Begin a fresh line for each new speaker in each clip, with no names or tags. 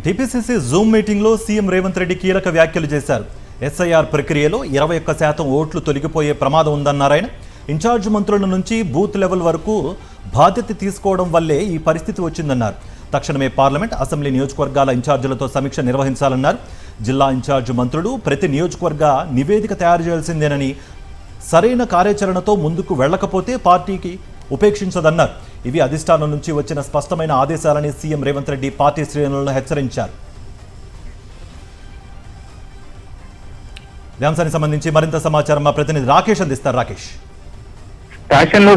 TPCC Zoom మీటింగ్లో CM Revanth Reddy కీలక వ్యాఖ్యలు చేశారు. ఎస్ఐఆర్ ప్రక్రియలో 21% ఓట్లు తొలగిపోయే ప్రమాదం ఉందన్నారాయన. ఇన్ఛార్జ్ మంత్రుల నుంచి బూత్ లెవెల్ వరకు బాధ్యత తీసుకోవడం వల్లే ఈ పరిస్థితి వచ్చిందన్నారు. తక్షణమే పార్లమెంట్, అసెంబ్లీ నియోజకవర్గాల ఇన్ఛార్జీలతో సమీక్ష నిర్వహించాలన్నారు. జిల్లా ఇన్ఛార్జ్ మంత్రులు ప్రతి నియోజకవర్గ నివేదిక తయారు చేయాల్సిందేనని, సరైన కార్యాచరణతో ముందుకు వెళ్లకపోతే పార్టీకి ఉపేక్షించదన్నారు. ఇవి అధిష్టానం నుంచి వచ్చిన స్పష్టమైన ఆదేశాలని సీఎం రేవంత్ రెడ్డి పార్టీ శ్రేణులను హెచ్చరించారు. ఈ అంశానికి సంబంధించి మరింత సమాచారం మా ప్రతినిధి రాకేష్ అందిస్తారు. రాకేష్,
రాష్ట్రంలో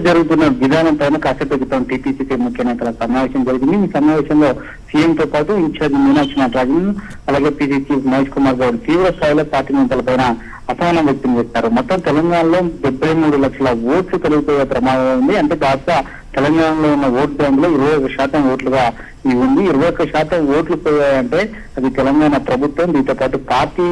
జరుగుతున్న విధానం పైన కాసేపు క్రితం టీపీసీసీ ముఖ్య నేతల సమావేశం జరిగింది. ఈ సమావేశంలో సీఎం తో పాటు ఇన్ఛార్జి మీనాక్షి నటరాజన్, అలాగే పీసీ చీఫ్ మహేష్ కుమార్ గౌడ్ తీవ్ర స్థాయిలో పార్టీ నేతలపైన అసహనం వ్యక్తం చేశారు. మొత్తం తెలంగాణలో 73 లక్షల ఓట్లు తొలగిపోయే ప్రమాదం ఉంది. అంటే దాదాపు తెలంగాణలో ఉన్న ఓట్ బ్యాంక్ లో 21% ఓట్లుగా ఇవి ఉంది. 21% ఓట్లు పోయాయంటే అది తెలంగాణ ప్రభుత్వం, దీంతో పాటు పార్టీ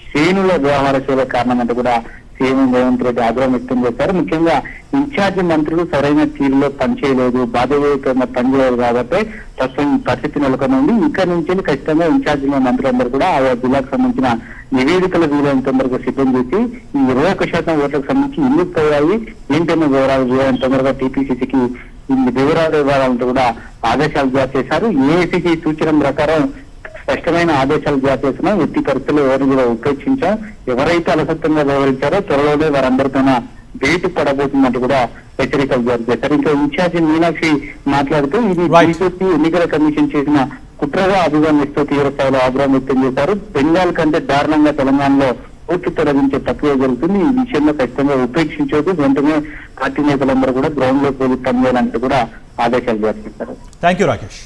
శ్రేణుల వ్యవహార శైలి కారణం అంటే కూడా సీఎం రేవంత్ రెడ్డి ఆగ్రహం వ్యక్తం చేశారు. ముఖ్యంగా ఇన్ఛార్జి మంత్రులు సరైన తీరులో పనిచేయలేదు, బాధ్యతగా పనిచేయలేదు కాబట్టి ప్రస్తుతం పరిస్థితి నెలకొని ఉంది. ఇక్కడ నుంచి ఖచ్చితంగా ఇన్ఛార్జి మంత్రులందరూ కూడా ఆయా జిల్లాకు సంబంధించిన నివేదికలు వీలైన తొందరగా సిద్ధం చేసి ఈ 21% ఓట్లకు సంబంధించి ఎందుకు పోయాయి, ఏంటన్న వివరాలు వీలైన తొందరగా టీపీసీసీకి వివరాలు ఇవ్వాలంటూ కూడా ఆదేశాలు జారీ చేశారు. ఏఐసీసీ సూచన ప్రకారం స్పష్టమైన ఆదేశాలు జారీ చేసినా ఎట్టి పరిస్థితుల్లో ఎవరిని కూడా ఉపేక్షించాం. ఎవరైతే అలసత్వంగా వ్యవహరించారో త్వరలోనే వారందరితోన వేటు పడబోతున్నట్టు కూడా హెచ్చరికలు జారీ చేశారు. ఇంకా ఇన్ఛార్జి మీనాక్షి మాట్లాడుతూ ఇది బీజేపీ ఎన్నికల కమిషన్ చేసిన కుట్రగా అభివర్ణిస్తూ తీవ్ర స్థాయిలో ఆగ్రహం వ్యక్తం చేశారు. బెంగాల్ కంటే దారుణంగా తెలంగాణలో ఓట్లు తొలగించే ప్రక్రియ జరుగుతుంది. ఈ విషయంలో ఖచ్చితంగా ఉపేక్షించదు, వెంటనే పార్టీ నేతలందరూ కూడా గ్రౌండ్ లో పోయి పనిచేయాలంటూ కూడా ఆదేశాలు జారీ చేశారు.
Thank you Rakesh.